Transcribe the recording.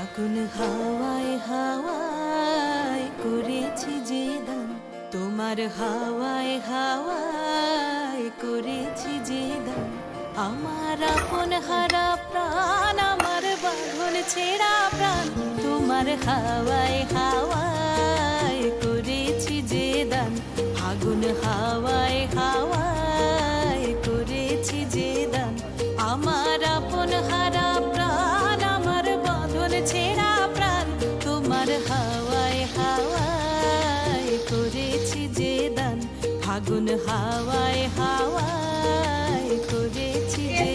ফাগুন হাওয়ায় হাওয়ায় করেছি যে দান, তোমার হাওয়ায় হাওয়ায় করেছি যে দান। আমার আপন হারা প্রাণ, আমার বাঁধন ছেঁড়া প্রাণ, তোমার হাওয়ায় হাওয়ায় করেছি যে দান। ফাগুন হাওয়ায় হাওয়ায় করেছি যে দান। আমার আপন হারা প্রাণ, আমার বাঁধন ছেঁড়া প্রাণ, তোমার হাওয়ায় হাওয়ায় করেছি যে দান। ফাগুন হাওয়ায় হাওয়ায় করেছি যে